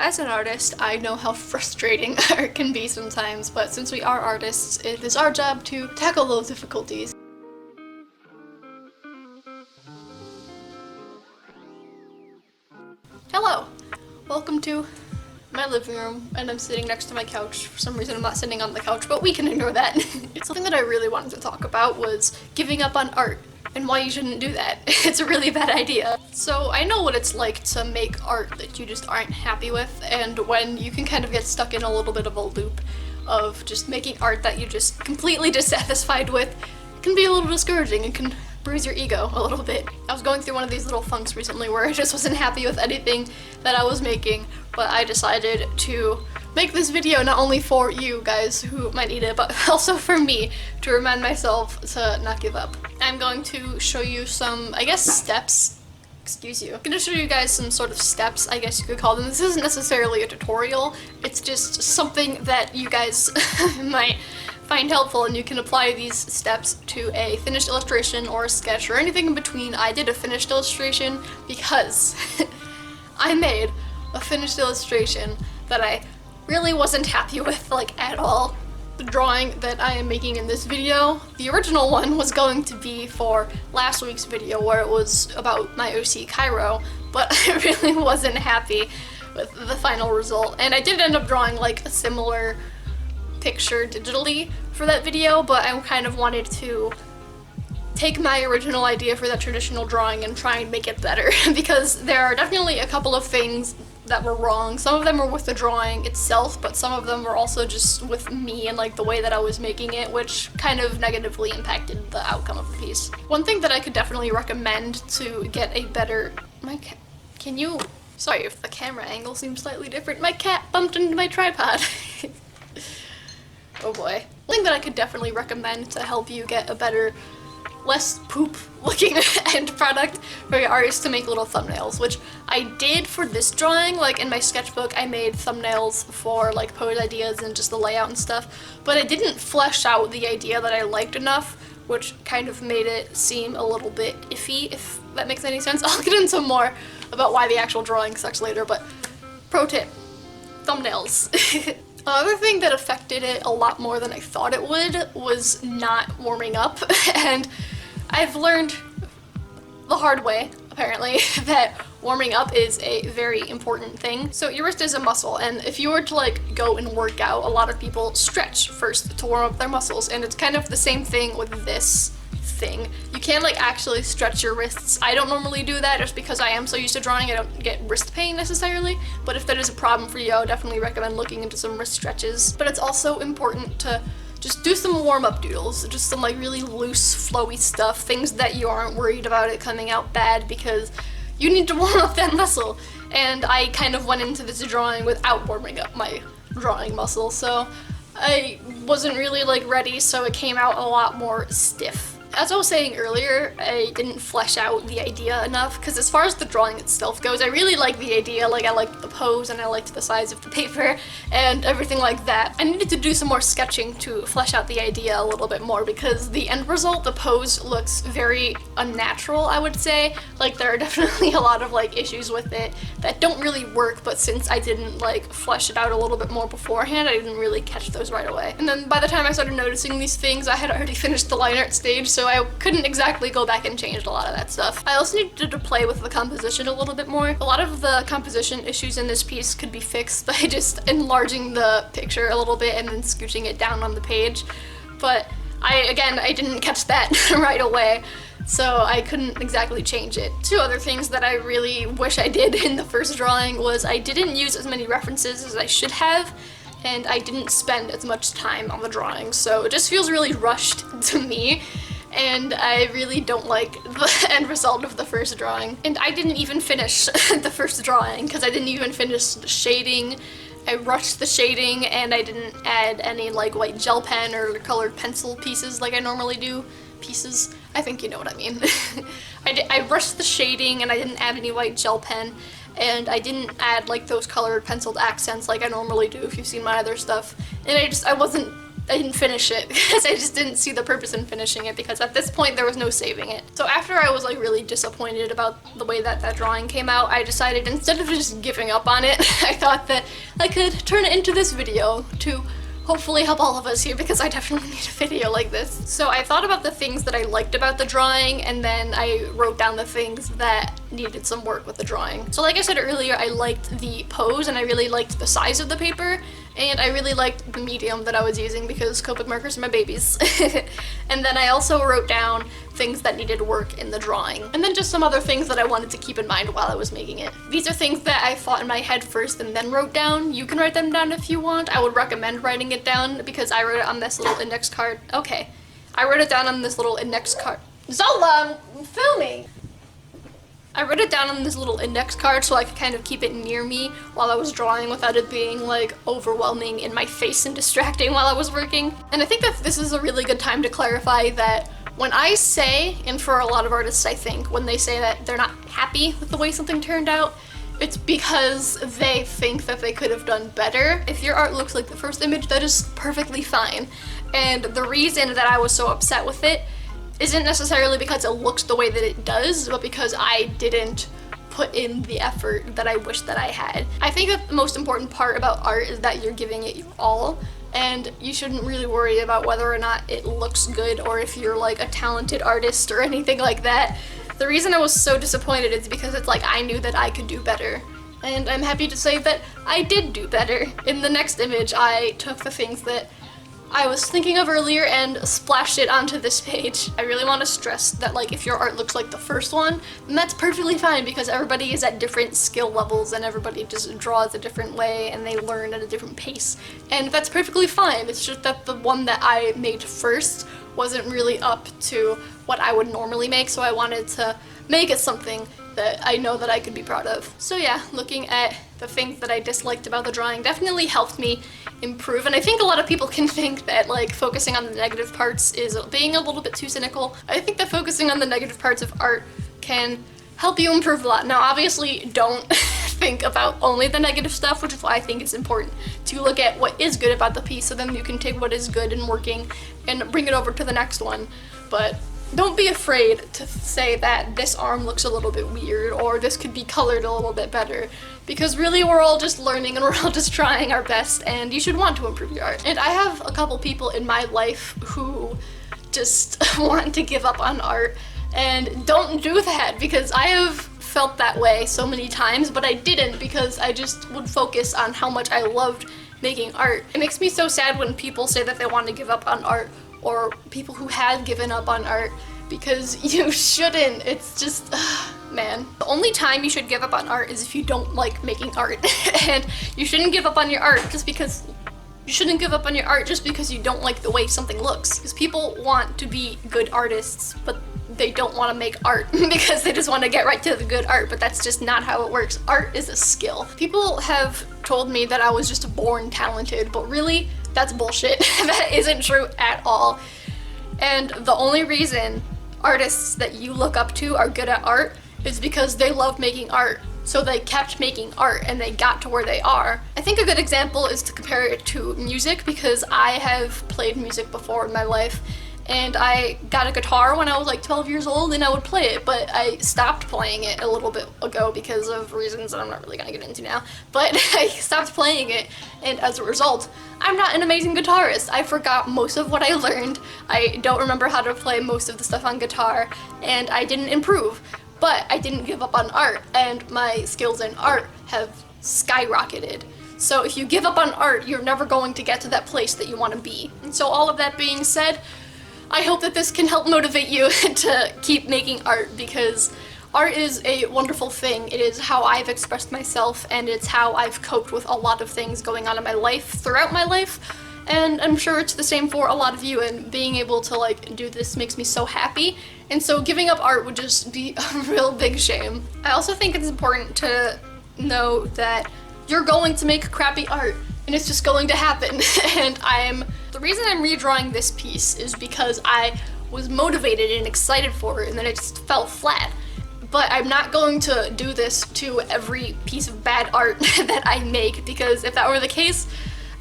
as an artist, I know how frustrating art can be sometimes, but since we are artists, it is our job to tackle those difficulties. Hello! Welcome to my living room, and I'm sitting next to my couch. For some reason I'm not sitting on the couch, but we can ignore that. Something that I really wanted to talk about was giving up on art, and why you shouldn't do that. It's a really bad idea. So I know what it's like to make art that you just aren't happy with, and when you can kind of get stuck in a little bit of a loop of just making art that you're just completely dissatisfied with, it can be a little discouraging. It can bruise your ego a little bit. I was going through one of these little funks recently where I just wasn't happy with anything that I was making, but I decided to make this video not only for you guys who might need it, but also for me to remind myself to not give up. I'm going to show you some, I guess, steps. Excuse you. I'm gonna show you guys some sort of steps, I guess you could call them. This isn't necessarily a tutorial, it's just something that you guys might find helpful, and you can apply these steps to a finished illustration or a sketch or anything in between. I did a finished illustration because I made a finished illustration that I really wasn't happy with, like, at all. The drawing that I am making in this video, the original one was going to be for last week's video where it was about my OC Cairo, but I really wasn't happy with the final result. And I did end up drawing like a similar picture digitally for that video, but I kind of wanted to take my original idea for that traditional drawing and try and make it better because there are definitely a couple of things that were wrong. Some of them were with the drawing itself, but some of them were also just with me and like the way that I was making it, which kind of negatively impacted the outcome of the piece. One thing that I could definitely recommend to get a better... Can you... Sorry if the camera angle seems slightly different. My cat bumped into my tripod. Oh boy. One thing that I could definitely recommend to help you get a better, less poop looking end product for your art is to make little thumbnails, which I did for this drawing. Like in my sketchbook I made thumbnails for like pose ideas and just the layout and stuff, but I didn't flesh out the idea that I liked enough, which kind of made it seem a little bit iffy, if that makes any sense. I'll get into more about why the actual drawing sucks later, but pro tip, thumbnails. Another thing that affected it a lot more than I thought it would was not warming up, and I've learned the hard way, apparently, that warming up is a very important thing. So your wrist is a muscle, and if you were to like go and work out, a lot of people stretch first to warm up their muscles, and it's kind of the same thing with this thing. You can't like actually stretch your wrists. I don't normally do that just because I am so used to drawing I don't get wrist pain necessarily, but if that is a problem for you, I would definitely recommend looking into some wrist stretches. But it's also important to just do some warm-up doodles, just some like really loose, flowy stuff, things that you aren't worried about it coming out bad because you need to warm up that muscle. And I kind of went into this drawing without warming up my drawing muscle, so I wasn't really like ready, so it came out a lot more stiff. As I was saying earlier, I didn't flesh out the idea enough, because as far as the drawing itself goes, I really like the idea. Like, I liked the pose, and I liked the size of the paper, and everything like that. I needed to do some more sketching to flesh out the idea a little bit more, because the end result, the pose, looks very unnatural, I would say. Like, there are definitely a lot of, like, issues with it that don't really work, but since I didn't, like, flesh it out a little bit more beforehand, I didn't really catch those right away. And then by the time I started noticing these things, I had already finished the line art stage, so I couldn't exactly go back and change a lot of that stuff. I also needed to play with the composition a little bit more. A lot of the composition issues in this piece could be fixed by just enlarging the picture a little bit and then scooching it down on the page. But I didn't catch that right away, so I couldn't exactly change it. Two other things that I really wish I did in the first drawing was I didn't use as many references as I should have, and I didn't spend as much time on the drawing, so it just feels really rushed to me. And I really don't like the end result of the first drawing. And I didn't even finish the first drawing because I didn't even finish the shading. I rushed the shading and I didn't add any like white gel pen or colored pencil pieces like I normally do. Pieces? I think you know what I mean. I rushed the shading and I didn't add any white gel pen, and I didn't add like those colored penciled accents like I normally do if you've seen my other stuff. And I wasn't I didn't finish it because I just didn't see the purpose in finishing it, because at this point there was no saving it. So after I was like really disappointed about the way that that drawing came out, I decided instead of just giving up on it, I thought that I could turn it into this video to hopefully help all of us here, because I definitely need a video like this. So I thought about the things that I liked about the drawing, and then I wrote down the things that needed some work with the drawing. So like I said earlier, I liked the pose and I really liked the size of the paper, and I really liked the medium that I was using because Copic markers are my babies. And then I also wrote down things that needed work in the drawing, and then just some other things that I wanted to keep in mind while I was making it. These are things that I thought in my head first and then wrote down. You can write them down if you want. I would recommend writing it down because I wrote it on this little index card. Okay, I wrote it down on this little index card. Zola, I'm filming! I wrote it down on this little index card so I could kind of keep it near me while I was drawing without it being like overwhelming in my face and distracting while I was working. And I think that this is a really good time to clarify that when I say, and for a lot of artists I think, when they say that they're not happy with the way something turned out, it's because they think that they could have done better. If your art looks like the first image, that is perfectly fine. And the reason that I was so upset with it isn't necessarily because it looks the way that it does, but because I didn't put in the effort that I wish that I had. I think that the most important part about art is that you're giving it your all, and you shouldn't really worry about whether or not it looks good or if you're like a talented artist or anything like that. The reason I was so disappointed is because it's like I knew that I could do better. And I'm happy to say that I did do better. In the next image, I took the things that I was thinking of earlier and splashed it onto this page. I really want to stress that like if your art looks like the first one, then that's perfectly fine because everybody is at different skill levels and everybody just draws a different way and they learn at a different pace. And that's perfectly fine. It's just that the one that I made first wasn't really up to what I would normally make, so I wanted to make it something that I know that I could be proud of. So yeah, looking at the things that I disliked about the drawing definitely helped me improve, and I think a lot of people can think that like focusing on the negative parts is being a little bit too cynical. I think that focusing on the negative parts of art can help you improve a lot. Now obviously don't think about only the negative stuff, which is why I think it's important to look at what is good about the piece so then you can take what is good and working and bring it over to the next one. But don't be afraid to say that this arm looks a little bit weird or this could be colored a little bit better, because really we're all just learning and we're all just trying our best, and you should want to improve your art. And I have a couple people in my life who just want to give up on art, and don't do that, because I have felt that way so many times, but I didn't because I just would focus on how much I loved making art. It makes me so sad when people say that they want to give up on art, or people who have given up on art, because you shouldn't. It's just, man. The only time you should give up on art is if you don't like making art. And you shouldn't give up on your art just because you don't like the way something looks. Because people want to be good artists, but they don't want to make art because they just want to get right to the good art, but that's just not how it works. Art is a skill. People have told me that I was just born talented, but really, that's bullshit. That isn't true at all. And the only reason artists that you look up to are good at art is because they love making art. So they kept making art and they got to where they are. I think a good example is to compare it to music, because I have played music before in my life, and I got a guitar when I was like 12 years old and I would play it, but I stopped playing it a little bit ago because of reasons that I'm not really gonna get into now. But I stopped playing it, and as a result, I'm not an amazing guitarist. I forgot most of what I learned. I don't remember how to play most of the stuff on guitar, and I didn't improve. But I didn't give up on art, and my skills in art have skyrocketed. So if you give up on art, you're never going to get to that place that you want to be. And so all of that being said, I hope that this can help motivate you to keep making art, because art is a wonderful thing. It is how I've expressed myself, and it's how I've coped with a lot of things going on in my life throughout my life. And I'm sure it's the same for a lot of you, and being able to like do this makes me so happy. And so giving up art would just be a real big shame. I also think it's important to know that you're going to make crappy art, and it's just going to happen. And the reason I'm redrawing this piece is because I was motivated and excited for it, and then it just fell flat. But I'm not going to do this to every piece of bad art that I make, because if that were the case,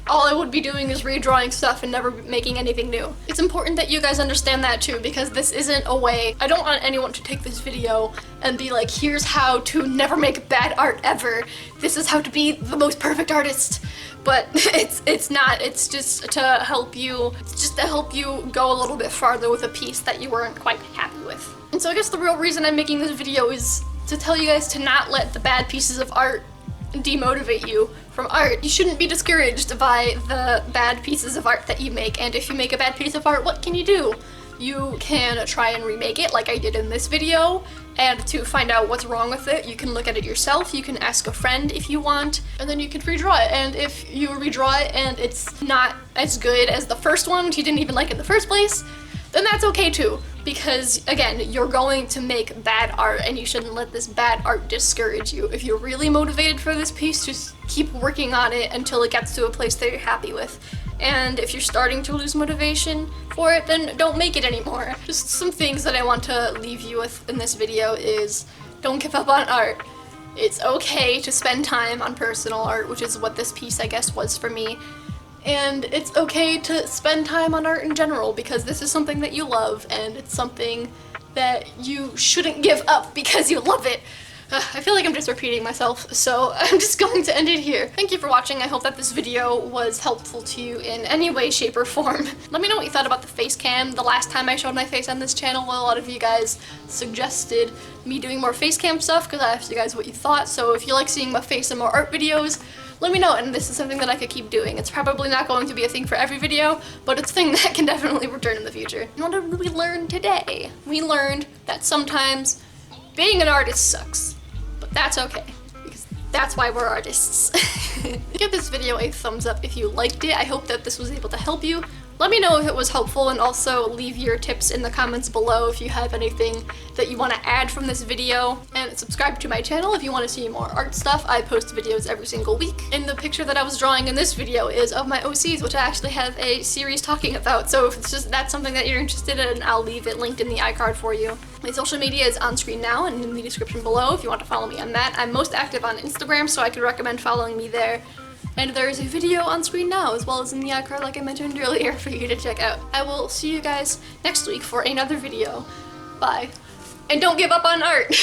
all I would be doing is redrawing stuff and never making anything new. It's important that you guys understand that too, because this isn't a way, I don't want anyone to take this video and be like, here's how to never make bad art ever. This is how to be the most perfect artist. But it's not, it's just to help you, go a little bit farther with a piece that you weren't quite happy with. And so I guess the real reason I'm making this video is to tell you guys to not let the bad pieces of art demotivate you from art. You shouldn't be discouraged by the bad pieces of art that you make, and if you make a bad piece of art, what can you do? You can try and remake it like I did in this video, and to find out what's wrong with it, you can look at it yourself, you can ask a friend if you want, and then you can redraw it. And if you redraw it and it's not as good as the first one, which you didn't even like in the first place, then that's okay too. Because again, you're going to make bad art and you shouldn't let this bad art discourage you. If you're really motivated for this piece, just keep working on it until it gets to a place that you're happy with. And if you're starting to lose motivation for it, then don't make it anymore. Just some things that I want to leave you with in this video is don't give up on art. It's okay to spend time on personal art, which is what this piece I guess was for me. And it's okay to spend time on art in general, because this is something that you love and it's something that you shouldn't give up because you love it. I feel like I'm just repeating myself, so I'm just going to end it here. Thank you for watching. I hope that this video was helpful to you in any way, shape, or form. Let me know what you thought about the face cam. The last time I showed my face on this channel, a lot of you guys suggested me doing more face cam stuff because I asked you guys what you thought. So if you like seeing my face in more art videos, let me know, and this is something that I could keep doing. It's probably not going to be a thing for every video, but it's a thing that can definitely return in the future. And what did we learn today? We learned that sometimes being an artist sucks, but that's okay, because that's why we're artists. Give this video a thumbs up if you liked it. I hope that this was able to help you. Let me know if it was helpful, and also leave your tips in the comments below if you have anything that you want to add from this video. And subscribe to my channel if you want to see more art stuff. I post videos every single week. And the picture that I was drawing in this video is of my OCs, which I actually have a series talking about. So if it's just that's something that you're interested in, I'll leave it linked in the iCard for you. My social media is on screen now and in the description below if you want to follow me on that. I'm most active on Instagram, so I could recommend following me there. And there is a video on screen now, as well as in the iCard like I mentioned earlier, for you to check out. I will see you guys next week for another video. Bye. And don't give up on art!